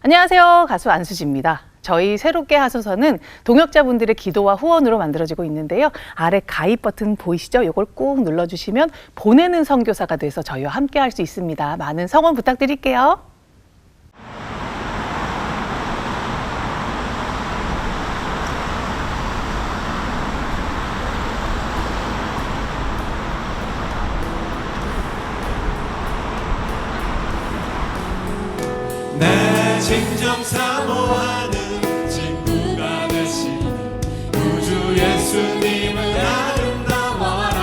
안녕하세요. 가수 안수지입니다. 저희 새롭게 하소서는 동역자분들의 기도와 후원으로 만들어지고 있는데요. 아래 가입 버튼 보이시죠? 이걸 꾹 눌러주시면 보내는 선교사가 돼서 저희와 함께 할 수 있습니다. 많은 성원 부탁드릴게요. 내 진정 사모하는 친구가 되시는 우주 예수님은 아름다워라.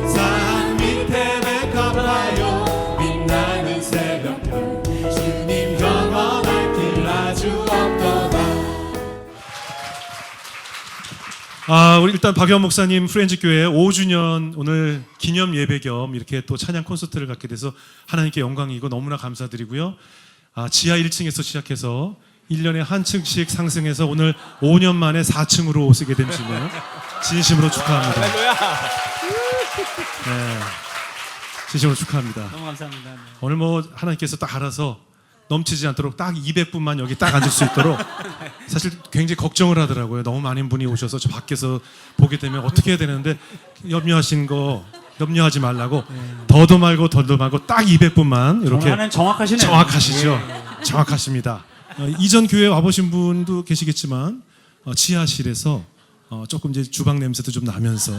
산 밑에 맥커봐요 빛나는 새벽별 주님 영원할 길 아주 없도다. 우리 일단 박유한 목사님 프렌즈 교회 5주년 오늘 기념 예배 겸 이렇게 또 찬양 콘서트를 갖게 돼서 하나님께 영광이고 너무나 감사드리고요. 지하 1층에서 시작해서 1년에 한 층씩 상승해서 오늘 5년 만에 4층으로 오시게 된 점을 진심으로 축하합니다. 네, 진심으로 축하합니다. 너무 감사합니다. 네. 오늘 뭐 하나님께서 딱 알아서 넘치지 않도록 딱 200분만 여기 딱 앉을 수 있도록 사실 굉장히 걱정을 하더라고요. 너무 많은 분이 오셔서 저 밖에서 보게 되면 어떻게 해야 되는데 염려하지 말라고 더도 말고 덜도 말고 딱 200분만 이렇게 하나님 정확하시네요. 정확하시죠. 정확하십니다. 이전 교회 와보신 분도 계시겠지만 지하실에서 조금 이제 주방 냄새도 좀 나면서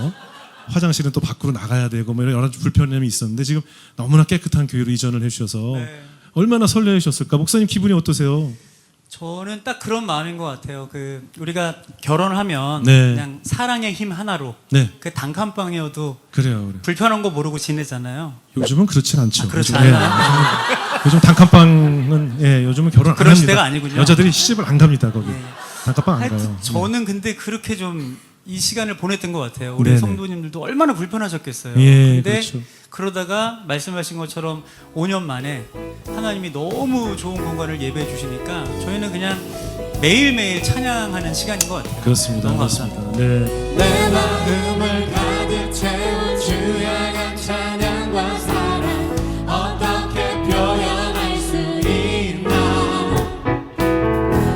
화장실은 또 밖으로 나가야 되고 뭐 이런 여러 불편함이 있었는데 지금 너무나 깨끗한 교회로 이전을 해주셔서 얼마나 설레셨을까. 목사님 기분이 어떠세요? 저는 딱 그런 마음인 것 같아요. 우리가 결혼하면 네. 그냥 사랑의 힘 하나로 네. 그 단칸방이어도 그래요. 불편한 거 모르고 지내잖아요. 요즘은 그렇진 않죠. 그렇지 요즘, 않아요? 요즘 단칸방은 요즘은 결혼 안 그런 합니다. 시대가 아니군요. 여자들이 시집을 안 갑니다 거기. 단칸방 안 하여튼 가요. 저는 근데 그렇게 좀 이 시간을 보냈던 것 같아요. 우리 네네. 성도님들도 얼마나 불편하셨겠어요. 예, 근데 그렇죠. 그러다가 말씀하신 것처럼 5년 만에 하나님이 너무 좋은 공간을 예배해 주시니까 저희는 그냥 매일매일 찬양하는 시간인 것 같아요. 그렇습니다. 너무 그렇습니다. 감사합니다. 네. 내 마음을 가득 채운 주의 간 찬양과 사랑 어떻게 표현할 수 있나.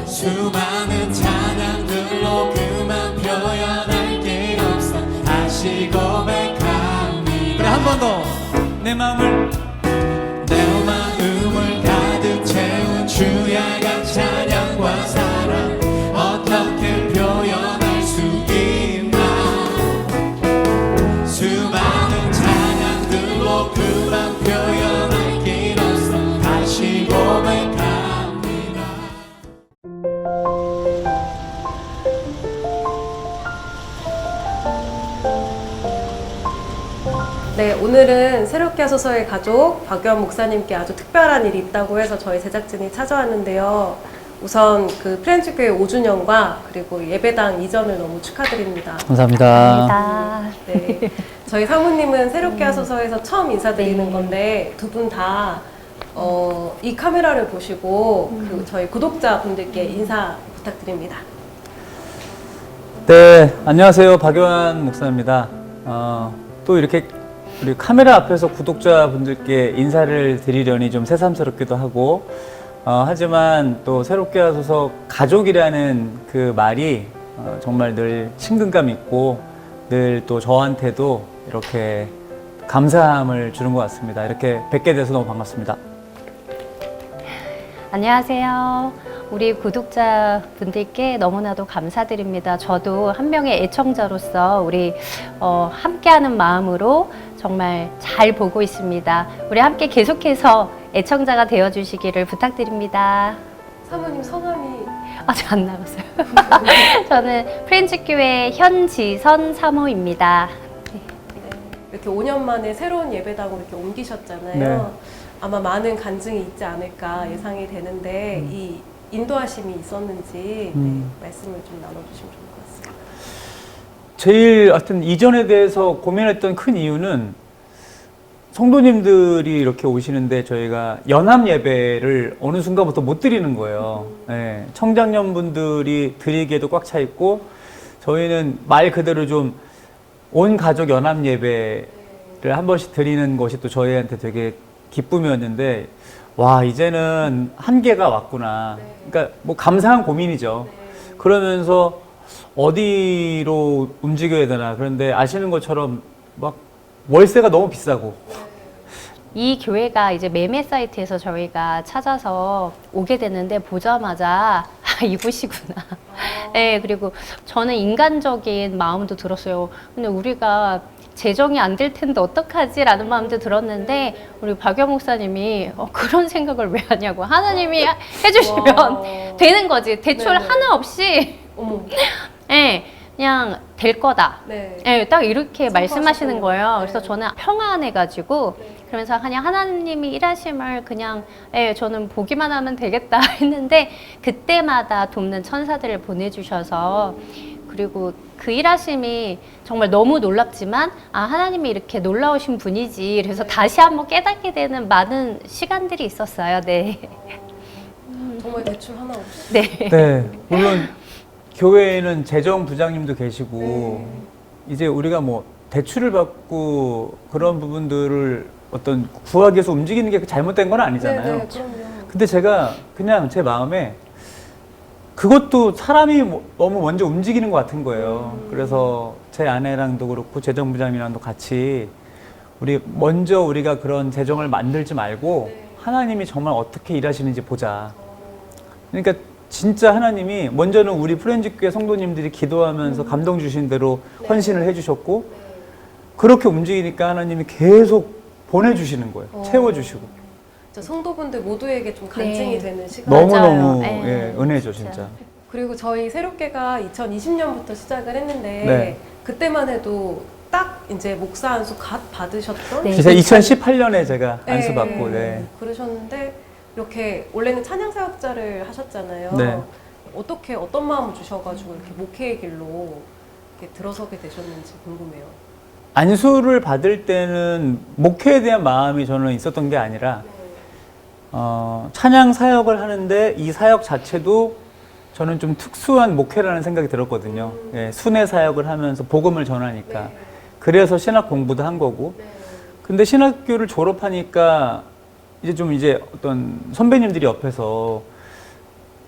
수많은 찬양들로 그만 표현할 길 없어 다시 고백합니다. 그래 한 번 더 내 마음을 내 마음을 가득 채운 주의 간 찬양과 사랑 어떻게 표현할 수 있나. 수많은 찬양들로 그만 표현할 길 없어 다시 고백합니다. 네, 오늘은 새롭게 하소서의 가족 박유한 목사님께 아주 특별한 일이 있다고 해서 저희 제작진이 찾아왔는데요. 우선 프렌즈 교회 5주년과 그리고 예배당 이전을 너무 축하드립니다. 감사합니다. 네, 저희 사모님은 새롭게 하소서에서 처음 인사드리는 건데 두 분 다 이 카메라를 보시고 저희 구독자분들께 인사 부탁드립니다. 네, 안녕하세요. 박유한 목사입니다. 또 이렇게 우리 카메라 앞에서 구독자분들께 인사를 드리려니 좀 새삼스럽기도 하고, 하지만 또 새롭게 하소서 가족이라는 그 말이 정말 늘 친근감 있고 늘 또 저한테도 이렇게 감사함을 주는 것 같습니다. 이렇게 뵙게 돼서 너무 반갑습니다. 안녕하세요. 우리 구독자분들께 너무나도 감사드립니다. 저도 한 명의 애청자로서 우리 함께하는 마음으로 정말 잘 보고 있습니다. 우리 함께 계속해서 애청자가 되어주시기를 부탁드립니다. 사모님 성함이 아직 안 나갔어요. 저는 프렌즈교회 현지선 사모입니다. 이렇게 5년 만에 새로운 예배당으로 이렇게 옮기셨잖아요. 네. 아마 많은 간증이 있지 않을까 예상이 되는데 이 인도하심이 있었는지 말씀을 좀 나눠주시면 좋을 것 같습니다. 제일 하여튼 이전에 대해서 고민했던 큰 이유는 성도님들이 이렇게 오시는데 저희가 연합 예배를 어느 순간부터 못 드리는 거예요. 네, 청장년분들이 드리기에도 꽉 차 있고 저희는 말 그대로 좀 온 가족 연합 예배를 한 번씩 드리는 것이 또 저희한테 되게 기쁨이었는데 와, 이제는 한계가 왔구나. 그러니까 뭐 감사한 고민이죠. 그러면서 어디로 움직여야 되나. 그런데 아시는 것처럼 막 월세가 너무 비싸고. 이 교회가 이제 매매 사이트에서 저희가 찾아서 오게 됐는데 보자마자 아, 이곳이구나. 네, 그리고 저는 인간적인 마음도 들었어요. 근데 우리가 재정이 안 될 텐데 어떡하지? 라는 마음도 들었는데 우리 박영 목사님이 그런 생각을 왜 하냐고. 하나님이 해주시면 와. 되는 거지. 대출 네네. 하나 없이 어머. 네, 그냥 될 거다. 네. 네, 딱 이렇게 선포하셨군요. 말씀하시는 거예요. 그래서 네. 저는 평안해가지고 그러면서 그냥 하나님이 일하심을 그냥 저는 보기만 하면 되겠다 했는데 그때마다 돕는 천사들을 보내주셔서 그리고 그 일하심이 정말 너무 놀랍지만 아 하나님이 이렇게 놀라우신 분이지 그래서 다시 한번 깨닫게 되는 많은 시간들이 있었어요. 네. 정말 대출 하나 없이. 네. 네, 물론 교회에는 재정 부장님도 계시고 이제 우리가 뭐 대출을 받고 그런 부분들을 어떤 구하기 위해서 움직이는 게 잘못된 건 아니잖아요. 네, 그럼요. 근데 제가 그냥 제 마음에 그것도 사람이 너무 먼저 움직이는 것 같은 거예요. 그래서 제 아내랑도 그렇고 재정부장님이랑도 같이 먼저 우리가 그런 재정을 만들지 말고 하나님이 정말 어떻게 일하시는지 보자. 그러니까 진짜 하나님이 먼저는 우리 프렌즈교회 성도님들이 기도하면서 감동 주신 대로 헌신을 해주셨고 그렇게 움직이니까 하나님이 계속 보내주시는 거예요. 채워주시고. 진짜 성도분들 모두에게 좀 간증이 네. 되는 시간. 너무너무 맞아요. 예, 은혜죠 진짜. 그리고 저희 새롭게가 2020년부터 시작을 했는데 네. 그때만 해도 딱 이제 목사 안수 갓 받으셨던 네. 진짜 2018년에 제가 안수 받고 네. 그러셨는데 이렇게 원래는 찬양 사역자를 하셨잖아요. 네. 어떻게 어떤 마음을 주셔가지고 이렇게 목회의 길로 이렇게 들어서게 되셨는지 궁금해요. 안수를 받을 때는 목회에 대한 마음이 저는 있었던 게 아니라 찬양 사역을 하는데 이 사역 자체도 저는 좀 특수한 목회라는 생각이 들었거든요. 예, 순회 사역을 하면서 복음을 전하니까. 그래서 신학 공부도 한 거고. 근데 신학교를 졸업하니까 이제 어떤 선배님들이 옆에서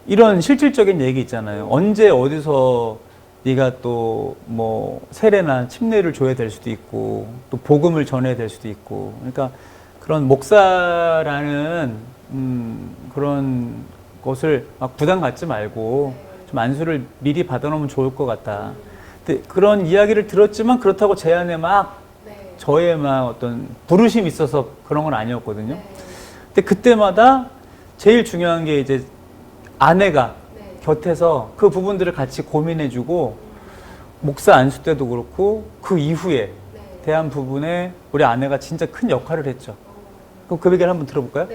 이런 실질적인 얘기 있잖아요. 언제 어디서 네가 또 뭐 세례나 침례를 줘야 될 수도 있고 또 복음을 전해야 될 수도 있고. 그러니까 그런 목사라는 그런 것을 막 부담 갖지 말고 좀 안수를 미리 받아놓으면 좋을 것 같다. 근데 그런 이야기를 들었지만 그렇다고 제 안에 막 저의 막 어떤 부르심이 있어서 그런 건 아니었거든요. 근데 그때마다 제일 중요한 게 이제 아내가 곁에서 그 부분들을 같이 고민해주고 목사 안수 때도 그렇고 그 이후에 대한 부분에 우리 아내가 진짜 큰 역할을 했죠. 그럼 그 얘기를 한번 들어볼까요?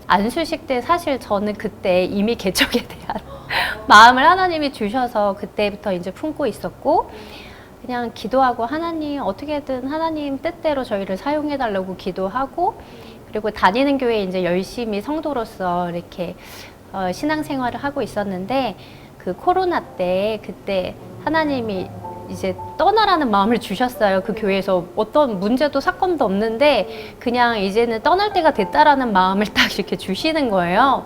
안수식 때 사실 저는 그때 이미 개척에 대한 마음을 하나님이 주셔서 그때부터 이제 품고 있었고 그냥 기도하고 하나님 어떻게든 하나님 뜻대로 저희를 사용해 달라고 기도하고 그리고 다니는 교회에 이제 열심히 성도로서 이렇게 신앙생활을 하고 있었는데 그 코로나 때 그때 하나님이 이제 떠나라는 마음을 주셨어요. 그 교회에서 어떤 문제도 사건도 없는데 그냥 이제는 떠날 때가 됐다라는 마음을 딱 이렇게 주시는 거예요.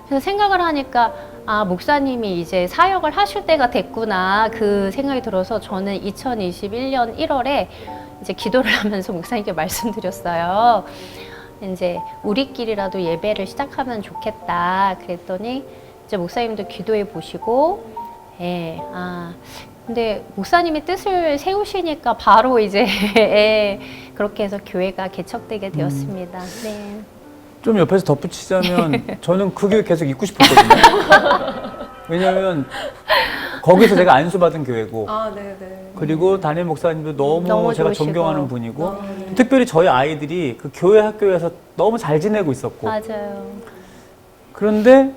그래서 생각을 하니까 아 목사님이 이제 사역을 하실 때가 됐구나 그 생각이 들어서 저는 2021년 1월에 이제 기도를 하면서 목사님께 말씀드렸어요. 이제 우리끼리라도 예배를 시작하면 좋겠다 그랬더니 이제 목사님도 기도해 보시고 근데 목사님이 뜻을 세우시니까 바로 이제 그렇게 해서 교회가 개척되게 되었습니다. 네. 좀 옆에서 덧붙이자면 저는 그 교회 계속 있고 싶었거든요. 왜냐하면 거기서 제가 안수받은 교회고 네네. 그리고 담임 목사님도 너무 제가 좋으시고. 존경하는 분이고 특별히 저희 아이들이 그 교회 학교에서 너무 잘 지내고 있었고 맞아요. 그런데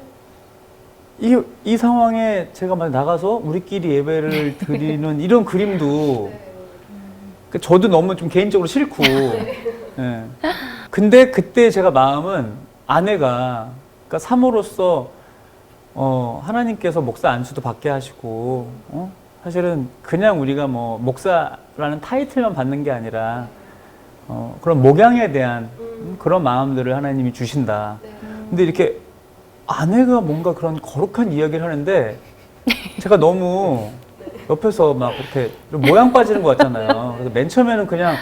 이 상황에 제가 막 나가서 우리끼리 예배를 드리는 이런 그림도 저도 너무 좀 개인적으로 싫고 예. 근데 그때 제가 마음은 아내가 그러니까 사모로서 하나님께서 목사 안수도 받게 하시고 사실은 그냥 우리가 뭐 목사라는 타이틀만 받는 게 아니라 그런 목양에 대한 그런 마음들을 하나님이 주신다. 근데 이렇게 아내가 뭔가 그런 거룩한 이야기를 하는데 제가 너무 옆에서 막 이렇게 좀 모양 빠지는 것 같잖아요. 그래서 맨 처음에는 그냥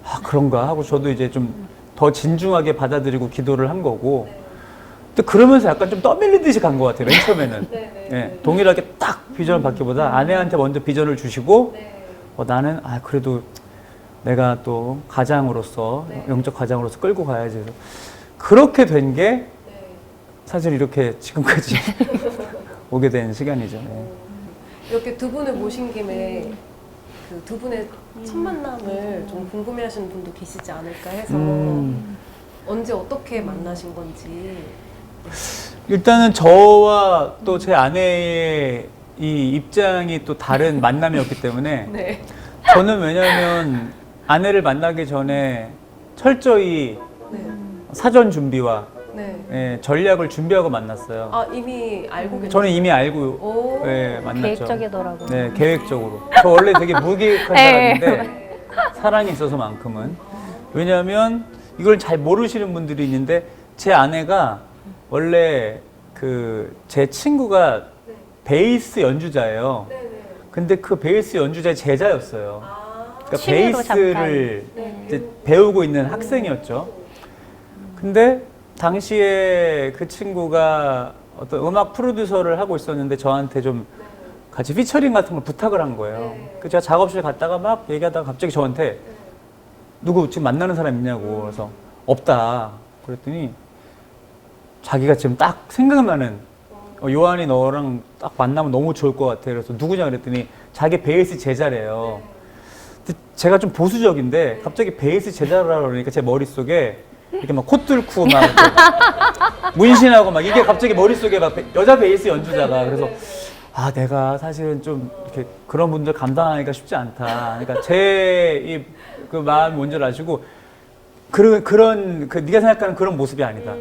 아, 그런가 하고 저도 이제 좀 더 진중하게 받아들이고 기도를 한 거고. 근데 그러면서 약간 좀 떠밀리듯이 간 것 같아요. 맨 처음에는. 예, 동일하게 딱 비전을 받기보다 아내한테 먼저 비전을 주시고 나는 그래도 내가 또 가장으로서 영적 가장으로서 끌고 가야지. 그래서 그렇게 된 게 사실 이렇게 지금까지 오게 된 시간이죠. 네. 이렇게 두 분을 모신 김에 그 두 분의 첫 만남을 좀 궁금해하시는 분도 계시지 않을까 해서 언제 어떻게 만나신 건지. 일단은 저와 또 제 아내의 이 입장이 또 다른 만남이었기 때문에 네. 저는 왜냐하면 아내를 만나기 전에 철저히 사전 준비와 네. 전략을 준비하고 만났어요. 이미 알고 계셨어요? 저는 이미 알고 오. 만났죠. 계획적이더라고요. 네, 계획적으로. 저 원래 되게 무계획한 네. 사람인데 사랑에 있어서만큼은. 왜냐하면 이걸 잘 모르시는 분들이 있는데 제 아내가 원래 제 친구가 베이스 연주자예요. 근데 그 베이스 연주자의 제자였어요. 그러니까 취미로 베이스를 이제 배우고 있는 학생이었죠. 근데 당시에 그 친구가 어떤 음악 프로듀서를 하고 있었는데 저한테 좀 같이 피처링 같은 걸 부탁을 한 거예요. 그 제가 작업실 갔다가 막 얘기하다가 갑자기 저한테 누구 지금 만나는 사람 있냐고. 그래서 없다. 그랬더니 자기가 지금 딱 생각나는 요한이 너랑 딱 만나면 너무 좋을 것 같아. 그래서 누구냐 그랬더니 자기 베이스 제자래요. 근데 제가 좀 보수적인데 갑자기 베이스 제자라고 그러니까 제 머릿속에 이렇게 막 콧 뚫고 막 이렇게 문신하고 막 이게 갑자기 머릿속에 막 여자 베이스 연주자가. 그래서 내가 사실은 좀 이렇게 그런 분들 감당하기가 쉽지 않다. 그러니까 제 그 마음이 뭔지 아시고 그런 네가 생각하는 그런 모습이 아니다.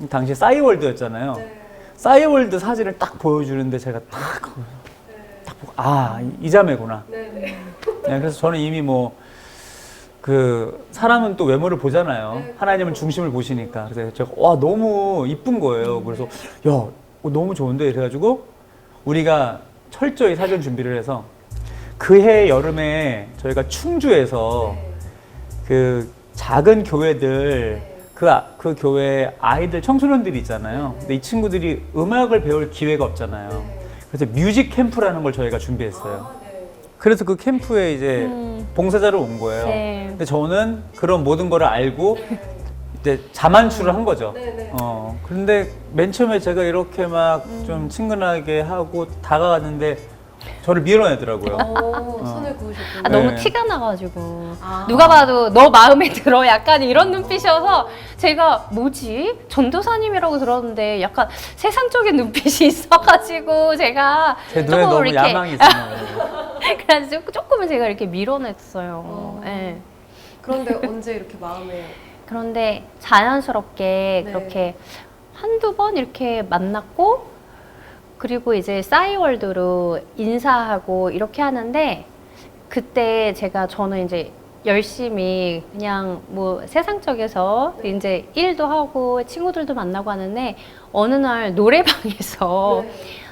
당시 싸이월드였잖아요. 싸이월드 사진을 딱 보여주는데 제가 딱 보고 이 자매구나. 네, 그래서 저는 이미 사람은 또 외모를 보잖아요. 하나님은 중심을 보시니까. 그래서 제가 너무 이쁜 거예요. 그래서 너무 좋은데 그래가지고 우리가 철저히 사전 준비를 해서 그해 여름에 저희가 충주에서 그 작은 교회들 그 교회 아이들 청소년들이 있잖아요. 근데 이 친구들이 음악을 배울 기회가 없잖아요. 그래서 뮤직 캠프라는 걸 저희가 준비했어요. 그래서 그 캠프에 이제 봉사자로 온 거예요. 네. 근데 저는 그런 모든 거를 알고 이제 자만추를 한 거죠. 그런데 맨 처음에 제가 이렇게 막 좀 친근하게 하고 다가갔는데 저를 밀어내더라고요. 손을 그으셨군요. 너무 네. 티가 나가지고 누가 봐도 너 마음에 들어 약간 이런 눈빛이어서 제가 뭐지? 전도사님이라고 들었는데 약간 세상적인 눈빛이 있어가지고 제가 제 눈에 너무 이렇게 야망이 있어요. 그래서 조금은 제가 이렇게 밀어냈어요. 네. 그런데 언제 이렇게 마음에 그런데 자연스럽게 네. 그렇게 한두 번 이렇게 만났고 그리고 이제 싸이월드로 인사하고 이렇게 하는데 그때 저는 이제 열심히 그냥 세상적에서 이제 일도 하고 친구들도 만나고 하는데 어느 날 노래방에서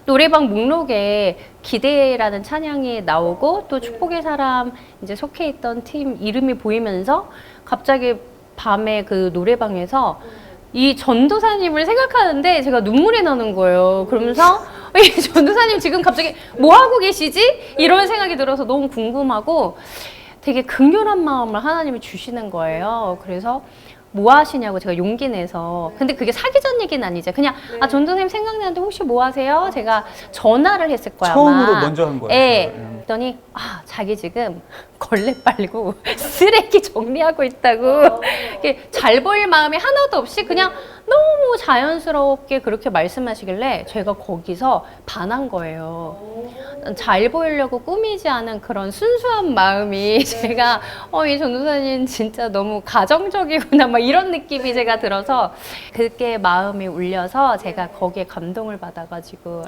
노래방 목록에 기대라는 찬양이 나오고 또 축복의 사람 이제 속해 있던 팀 이름이 보이면서 갑자기 밤에 그 노래방에서 이 전도사님을 생각하는데 제가 눈물이 나는 거예요. 그러면서 이 전도사님 지금 갑자기 뭐 하고 계시지? 이런 생각이 들어서 너무 궁금하고 되게 극렬한 마음을 하나님이 주시는 거예요. 그래서 뭐 하시냐고 제가 용기 내서 근데 그게 사기 전 얘기는 아니죠. 그냥 전도사님 생각나는데 혹시 뭐 하세요? 제가 전화를 했을 거야. 처음으로 아마. 먼저 한 거예요. 네. 그랬더니 자기 지금 걸레 빨고 쓰레기 정리하고 있다고 이렇게 잘 보일 마음이 하나도 없이 그냥 너무 자연스럽게 그렇게 말씀하시길래 제가 거기서 반한 거예요. 잘 보이려고 꾸미지 않은 그런 순수한 마음이 제가 이 전도사님 진짜 너무 가정적이구나 막 이런 느낌이 제가 들어서 그게 마음이 울려서 제가 거기에 감동을 받아가지고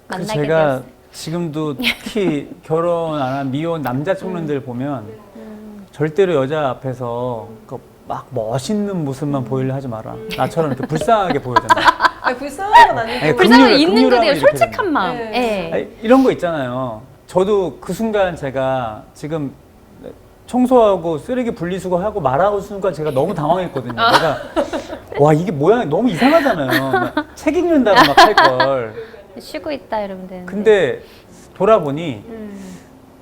만나게 제가 되었어요. 지금도 특히 결혼 안 한 미혼 남자 청년들 보면 절대로 여자 앞에서 막 멋있는 모습만 보이려 하지 마라. 나처럼 이렇게 불쌍하게 보여야 된다. 아니, 불쌍한 건 아니고. 아니, 불쌍함이 긍휼, 있는 긍휼함을 그대로 이렇게 솔직한 마음. 네. 예. 아니, 이런 거 있잖아요. 저도 그 순간 제가 지금 청소하고 쓰레기 분리수거하고 말하고 순간 제가 너무 당황했거든요. 내가 와 이게 모양이 너무 이상하잖아요. 막 책 읽는다고 막 할 걸. 쉬고 있다 이러면 되는데. 근데 돌아보니 음.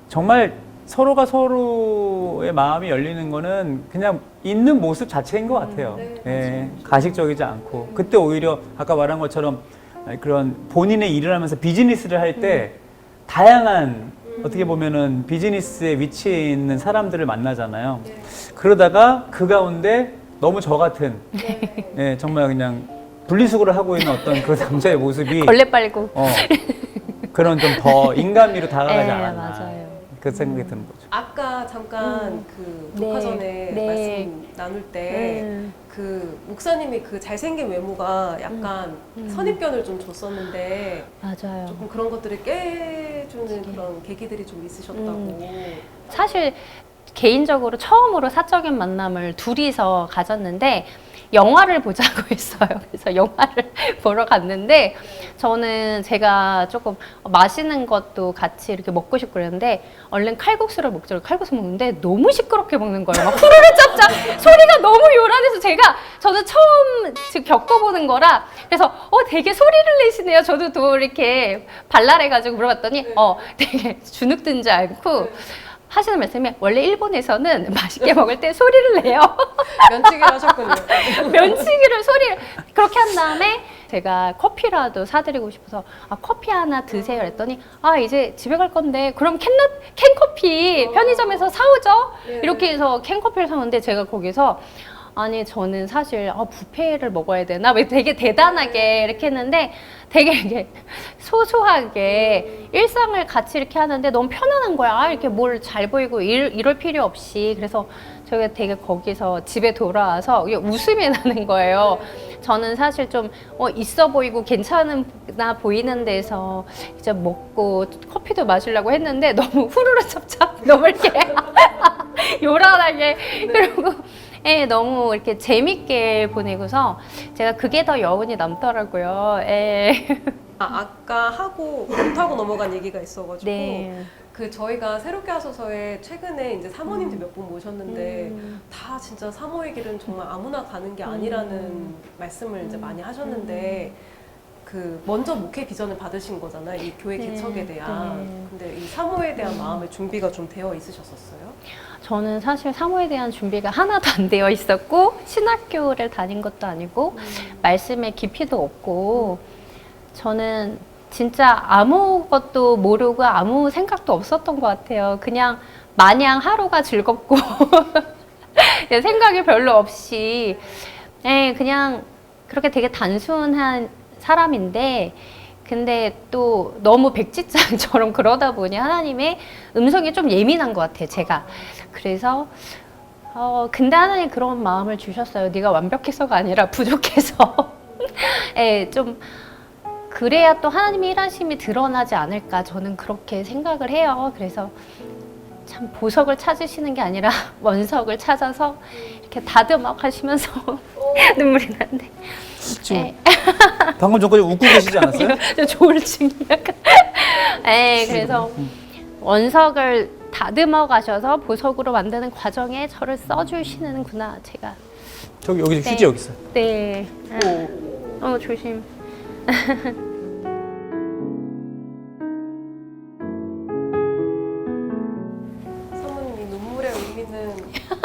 정말 서로가 서로의 마음이 열리는 거는 그냥 있는 모습 자체인 것 같아요. 예, 가식적이지 않고. 그때 오히려 아까 말한 것처럼 그런 본인의 일을 하면서 비즈니스를 할 때 다양한 어떻게 보면은 비즈니스에 위치해 있는 사람들을 만나잖아요. 그러다가 그 가운데 너무 저 같은 예, 정말 그냥 분리수거를 하고 있는 어떤 그 남자의 모습이 걸레 빨고. 그런 좀 더 인간미로 다가가지 예, 않았나. 맞아요. 그 생각이 드는 거죠. 아까 잠깐 그 네. 녹화 전에 네. 말씀 나눌 때 그 목사님이 그 잘생긴 외모가 약간 선입견을 좀 줬었는데 맞아요. 조금 그런 것들을 깨주는 그런 계기들이 좀 있으셨다고. 사실 개인적으로 처음으로 사적인 만남을 둘이서 가졌는데 영화를 보자고 했어요. 그래서 영화를 보러 갔는데 저는 제가 조금 맛있는 것도 같이 이렇게 먹고 싶고 그랬는데 얼른 칼국수를 먹자고 칼국수 먹는데 너무 시끄럽게 먹는 거예요. 막 후루루 짭짭 소리가 너무 요란해서 저는 처음 겪어보는 거라 그래서 되게 소리를 내시네요. 저도 또 이렇게 발랄해가지고 물어봤더니 되게 주눅든지 않고 하시는 말씀이 원래 일본에서는 맛있게 먹을 때 소리를 내요. 면치기를 하셨군요. 면치기를 소리를 그렇게 한 다음에 제가 커피라도 사드리고 싶어서 커피 하나 드세요 했더니 이제 집에 갈 건데 그럼 캔커피 편의점에서 사오죠. 이렇게 해서 캔커피를 사오는데 제가 거기서 아니 저는 사실 뷔페를 먹어야 되나 왜 되게 대단하게 이렇게 했는데 되게 이게 소소하게 일상을 같이 이렇게 하는데 너무 편안한 거야. 이렇게 뭘 잘 보이고 이럴 필요 없이. 그래서 저희가 되게 거기서 집에 돌아와서 이게 웃음이 나는 거예요. 저는 사실 좀 있어 보이고 괜찮아 보이는 데서 이제 먹고 커피도 마시려고 했는데 너무 후루루 찹찹 너무 이렇게 요란하게 그리고 너무 이렇게 재밌게 보내고서 제가 그게 더 여운이 남더라고요. 아까 하고 못하고 넘어간 얘기가 있어가지고 네. 그 저희가 새롭게 하소서에 최근에 이제 사모님들 몇 분 모셨는데 다 진짜 사모의 길은 정말 아무나 가는 게 아니라는 말씀을 이제 많이 하셨는데 그 먼저 목회 비전을 받으신 거잖아요. 이 교회 개척에 대한. 근데 이 사모에 대한 마음의 준비가 좀 되어 있으셨었어요? 저는 사실 사모에 대한 준비가 하나도 안 되어 있었고 신학교를 다닌 것도 아니고 말씀의 깊이도 없고 저는 진짜 아무것도 모르고 아무 생각도 없었던 것 같아요. 그냥 마냥 하루가 즐겁고 생각이 별로 없이 그냥 그렇게 되게 단순한 사람인데 근데 또 너무 백지장처럼 그러다 보니 하나님의 음성이 좀 예민한 것 같아요, 제가. 그래서 근데 하나님 그런 마음을 주셨어요. 네가 완벽해서가 아니라 부족해서. 좀 그래야 또 하나님의 일하심이 드러나지 않을까 저는 그렇게 생각을 해요. 그래서 참 보석을 찾으시는 게 아니라 원석을 찾아서 이렇게 다듬어 가시면서 눈물이 나는데. 방금 전까지 웃고 계시지 않았어요? 저 조울증이 약간. 그래서 원석을 다듬어 가셔서 보석으로 만드는 과정에 저를 써주시는구나 제가. 저기 여기 휴지 여기 있어요. 네. 조심. 사모님 이 눈물의 의미는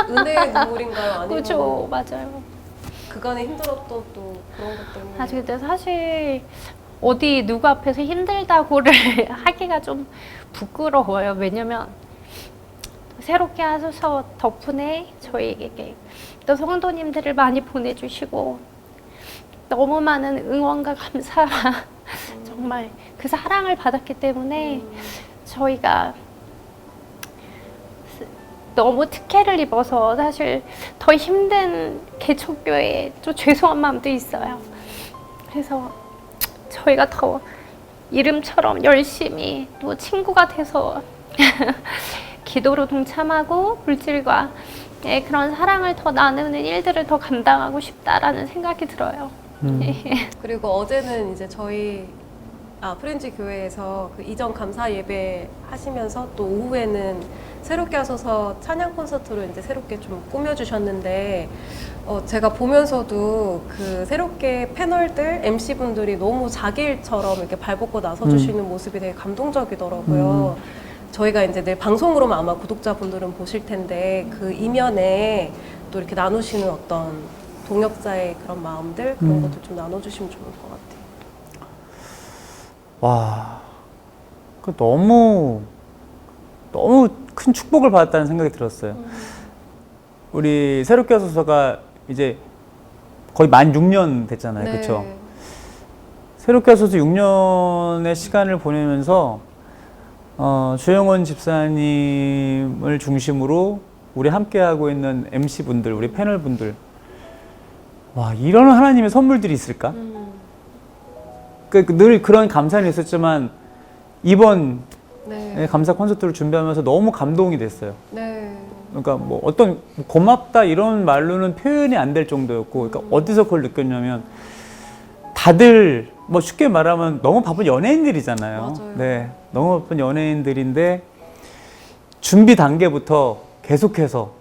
은혜의 눈물인가요? 아니면 그렇죠, 맞아요. 그간에 힘들었던 또 그런 것 때문에? 근데 사실 어디 누구 앞에서 힘들다고를 하기가 좀 부끄러워요. 왜냐면 새롭게 하셔서 덕분에 저희에게 또 성도님들을 많이 보내주시고 너무 많은 응원과 감사 정말 그 사랑을 받았기 때문에 저희가 너무 특혜를 입어서 사실 더 힘든 개척교회에 좀 죄송한 마음도 있어요. 그래서 저희가 더 이름처럼 열심히 또 친구가 돼서 기도로 동참하고 물질과 그런 사랑을 더 나누는 일들을 더 감당하고 싶다라는 생각이 들어요. 그리고 어제는 이제 저희 프렌즈 교회에서 그 이전 감사 예배 하시면서 또 오후에는 새롭게 하소서 찬양 콘서트로 이제 새롭게 좀 꾸며주셨는데 제가 보면서도 그 새롭게 패널들 MC분들이 너무 자기 일처럼 이렇게 발벗고 나서주시는 모습이 되게 감동적이더라고요. 저희가 이제 늘 방송으로만 아마 구독자분들은 보실 텐데 그 이면에 또 이렇게 나누시는 어떤 동역자의 그런 마음들 그런 것도 좀 나눠주시면 좋을 것 같아요. 와, 그 너무 큰 축복을 받았다는 생각이 들었어요. 우리 새롭게 하소서가 이제 거의 만 6년 됐잖아요. 그렇죠? 새롭게 하소서 6년의 시간을 보내면서 주영원 집사님을 중심으로 우리 함께하고 있는 MC분들, 우리 패널분들, 와, 이런 하나님의 선물들이 있을까? 늘 그런 감사는 있었지만 이번 감사 콘서트를 준비하면서 너무 감동이 됐어요. 그러니까 뭐 어떤 고맙다 이런 말로는 표현이 안 될 정도였고, 그러니까 어디서 그걸 느꼈냐면 다들 뭐 쉽게 말하면 너무 바쁜 연예인들이잖아요. 맞아요. 네, 너무 바쁜 연예인들인데 준비 단계부터 계속해서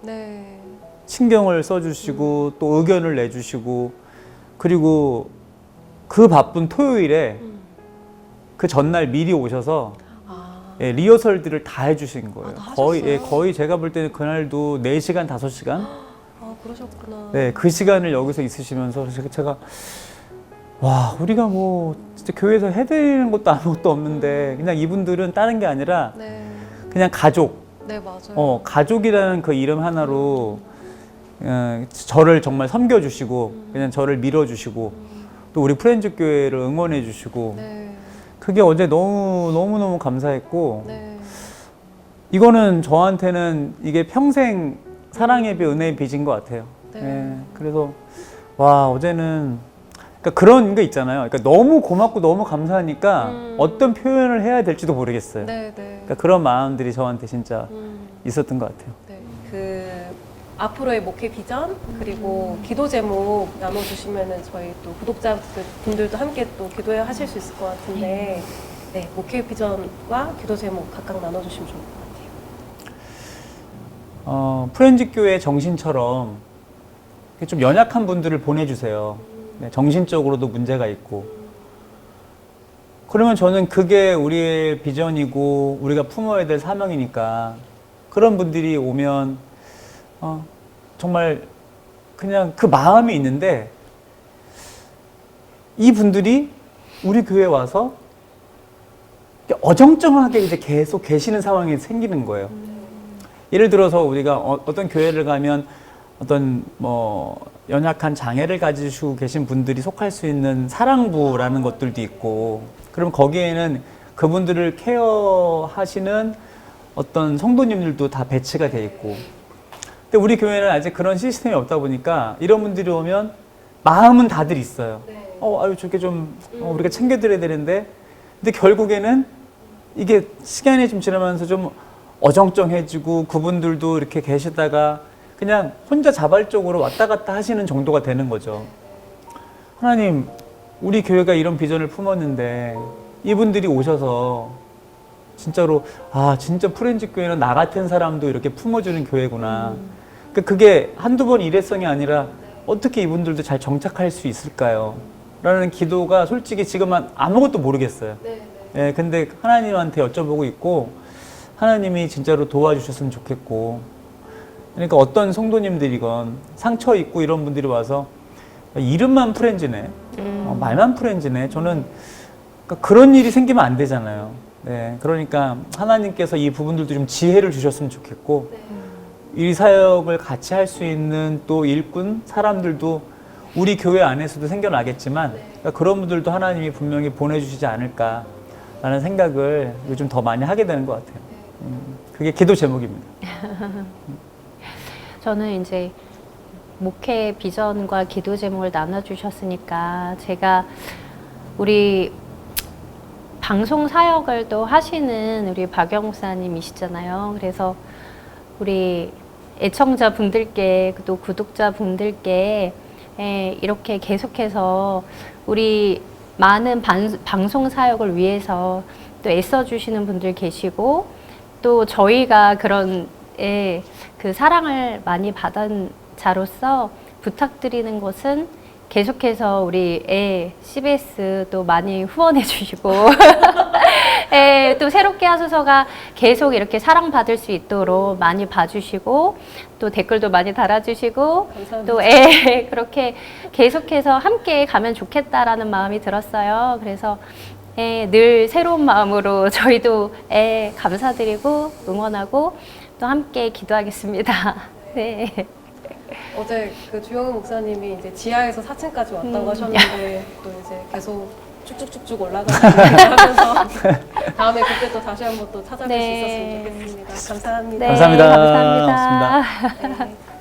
신경을 써주시고 또 의견을 내주시고, 그리고 그 바쁜 토요일에 그 전날 미리 오셔서 리허설들을 다 해주신 거예요. 다 거의 제가 볼 때는 그날도 4시간, 5시간? 그러셨구나. 네, 그 시간을 여기서 있으시면서 제가 와, 우리가 뭐 진짜 교회에서 해드리는 것도 아무것도 없는데 그냥 이분들은 다른 게 아니라 그냥 가족. 맞아요. 가족이라는 그 이름 하나로 저를 정말 섬겨주시고 그냥 저를 밀어주시고 또 우리 프렌즈 교회를 응원해 주시고 그게 어제 너무너무 감사했고 이거는 저한테는 이게 평생 사랑의 비, 은혜의 빚인 것 같아요. 그래서 와, 어제는 그러니까 그런 게 있잖아요. 그러니까 너무 고맙고 너무 감사하니까 어떤 표현을 해야 될지도 모르겠어요. 그러니까 그런 마음들이 저한테 진짜 있었던 것 같아요. 그 앞으로의 목회 비전 그리고 기도 제목 나눠주시면은 저희 또 구독자분들도 함께 또 기도해 하실 수 있을 것 같은데 목회 비전과 기도 제목 각각 나눠주시면 좋을 것 같아요. 프렌즈 교회 정신처럼 좀 연약한 분들을 보내주세요. 정신적으로도 문제가 있고. 그러면 저는 그게 우리의 비전이고 우리가 품어야 될 사명이니까 그런 분들이 오면 정말 그냥 그 마음이 있는데 이 분들이 우리 교회에 와서 어정쩡하게 이제 계속 계시는 상황이 생기는 거예요. 예를 들어서 우리가 어떤 교회를 가면 어떤 뭐 연약한 장애를 가지시고 계신 분들이 속할 수 있는 사랑부라는 것들도 있고, 그럼 거기에는 그분들을 케어하시는 어떤 성도님들도 다 배치가 돼 있고, 근데 우리 교회는 아직 그런 시스템이 없다 보니까 이런 분들이 오면 마음은 다들 있어요. 아유, 저렇게 좀 우리가 챙겨드려야 되는데, 근데 결국에는 이게 시간이 좀 지나면서 좀 어정쩡해지고 그분들도 이렇게 계시다가 그냥 혼자 자발적으로 왔다 갔다 하시는 정도가 되는 거죠. 하나님, 우리 교회가 이런 비전을 품었는데 이분들이 오셔서 진짜로 진짜 프렌즈 교회는 나 같은 사람도 이렇게 품어주는 교회구나. 그게 한두 번 일회성이 아니라 어떻게 이분들도 잘 정착할 수 있을까요? 라는 기도가 솔직히 지금은 아무것도 모르겠어요. 근데 하나님한테 여쭤보고 있고, 하나님이 진짜로 도와주셨으면 좋겠고, 그러니까 어떤 성도님들이건 상처 있고 이런 분들이 와서 이름만 프렌즈네, 말만 프렌즈네. 저는 그런 일이 생기면 안 되잖아요. 그러니까 하나님께서 이 부분들도 좀 지혜를 주셨으면 좋겠고, 이 사역을 같이 할 수 있는 또 일꾼 사람들도 우리 교회 안에서도 생겨나겠지만 그런 분들도 하나님이 분명히 보내주시지 않을까라는 생각을 요즘 더 많이 하게 되는 것 같아요. 그게 기도 제목입니다. 저는 이제 목회 비전과 기도 제목을 나눠주셨으니까 제가 우리 방송 사역을 또 하시는 우리 박영 목사님이시잖아요. 그래서 우리 애청자 분들께 또 구독자 분들께 이렇게 계속해서 우리 많은 방송 사역을 위해서 또 애써주시는 분들 계시고 또 저희가 그런 그 사랑을 많이 받은 자로서 부탁드리는 것은 계속해서 우리 CBS 또 많이 후원해 주시고 또 새롭게 하소서가 계속 이렇게 사랑받을 수 있도록 많이 봐주시고 또 댓글도 많이 달아주시고 감사합니다. 또 그렇게 계속해서 함께 가면 좋겠다라는 마음이 들었어요. 그래서 늘 새로운 마음으로 저희도 감사드리고 응원하고 또 함께 기도하겠습니다. 네. 어제 그 주영은 목사님이 이제 지하에서 4층까지 왔다고 하셨는데 또 이제 계속 쭉쭉쭉쭉 올라가시고 하면서 다음에 그때 또 다시 한번 또 찾아뵐 수 있었으면 좋겠습니다. 감사합니다. 네, 감사합니다. 감사합니다. 고맙습니다. 네.